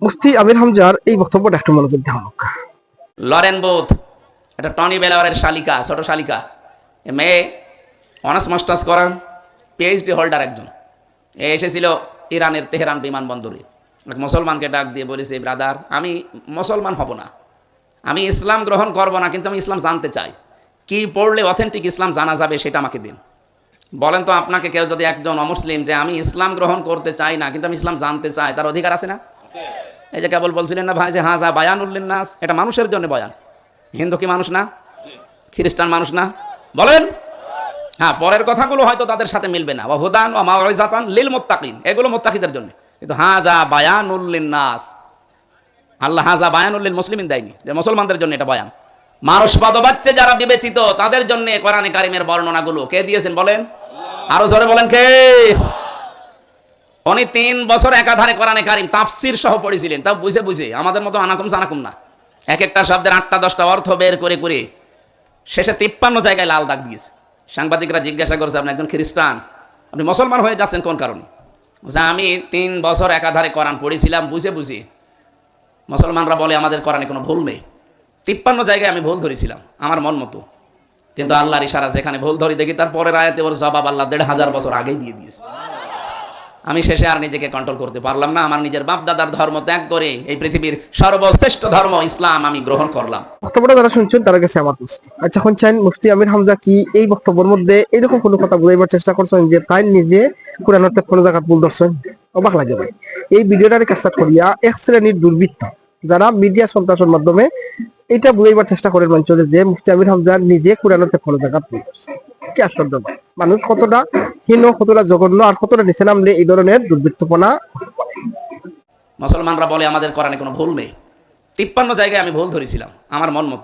মুফতি আমির হামজার এই বক্তব্যটা একটু মনোযোগ দেওয়া হোক। লরেন বুথ, এটা টনি বেলাওয়ারের শালিকা, ছোট শালিকা, এ মেয়ে অনার্স মাস্টার্স করান, পিএইচডি হোল্ডার একজন। এ এসেছিল ইরানের তেহরান বিমানবন্দরে, এক মুসলমানকে ডাক দিয়ে বলেছে, ব্রাদার আমি মুসলমান হব না, আমি ইসলাম গ্রহণ করব না, কিন্তু আমি ইসলাম জানতে চাই, কি পড়লে অথেন্টিক ইসলাম জানা যাবে সেটা আমাকে দিন। বলেন তো আপনাকে কেউ যদি একজন অমুসলিম যে আমি ইসলাম গ্রহণ করতে চাই না কিন্তু আমি ইসলাম জানতে চাই, তার অধিকার আছে না? এই যে কেবল বলছিলেন না ভাই যে হাজা বায়ানুল্লিন নাস, এটা মানুষের জন্য বয়ান। হিন্দু কি মানুষ না? খ্রিস্টান মানুষ না? বলেন। হ্যাঁ, পরের কথাগুলো হয়তো তাদের সাথে মিলবে না। হুদান ওয়া মাউইজাতান লিল মুত্তাকিন, এগুলো মুত্তাকিদের জন্য, কিন্তু হাজা বায়ানুল্লিন নাস, আল্লাহ হাজা বায়ানুল্লিল মুসলিমিন দেয়নি, যে মুসলমানদের জন্য এটা বয়ান। মানসবাদবাচ্চে যারা বিবেচিত তাদের জন্য কোরআনে কারিমের বর্ণনাগুলো কে দিয়েছেন বলেন? আরো জোরে বলেন কে? উনি 3 বছর একাধারে কোরআনে কারিম তাফসীর সহ পড়েছিলেন, তাও বুঝে বুঝে, আমাদের মতো আনাকুম জানাকুম না। এক একটা শব্দের 8টা 10টা অর্থ বের করে করে শেষে 53 জায়গায় লাল দাগ দিয়েছে। সাংবাদিকরা জিজ্ঞাসা করছে, আপনি একজন খ্রিস্টান, আপনি মুসলমান হয়ে যাচ্ছেন কোন কারণে? যে আমি 3 বছর একাধারে কোরআন পড়েছিলাম বুঝে বুঝে। মুসলমানরা বলে আমাদের কোরআনে কোনো ভুল নেই, 53 জায়গায় আমি ভুল ধরেছিলাম আমার মন মতো, কিন্তু আল্লাহর ইশারা যেখানে ভুল ধরি দেখি তার পরের আয়াতে ওর জবাব আল্লাহ 1500 বছর আগেই দিয়ে দিয়েছে। আমি শেষে আর নিজেকে কন্ট্রোল করতে পারলাম না, আমার নিজের বাপ দাদার ধর্ম ত্যাগ করে এই পৃথিবীর সর্বশ্রেষ্ঠ ধর্ম ইসলাম আমি গ্রহণ করলাম। বক্তব্যটা যারা শুনছেন তার কাছে আমার প্রশ্ন, আচ্ছা শুনছেন মুফতি আমির হামজা কি এই বক্তব্যের মধ্যে এরকম কোনো কথা বুঝাইবার চেষ্টা করছেন যে তাই নিজে কোরআনতে কোনো জায়গা ভুল ধরছেন? অবাক লাগে ভাই। এই ভিডিওটার কাজটা করিয়া এক শ্রেণীর দুর্বৃত্ত যারা মিডিয়া সন্ত্রাসের মাধ্যমে এটা বুঝাইবার চেষ্টা করে মঞ্চলে যে মুফতি আমির হামজা নিজে কোরআনতে কোনো জায়গা ভুল ধরছে। কি আশ্চর্য ভাই, মানুষ কতটা হীন, কতটা জঘন্য আর কতটা নিচে নামলে এই ধরনের দুর্বৃত্তপনা করতে পারে। মুসলমানরা বলে আমাদের কোরআনে কোনো ভুল নেই, 53 জায়গায় আমি ভুল ধরেছিলাম আমার মন মতো,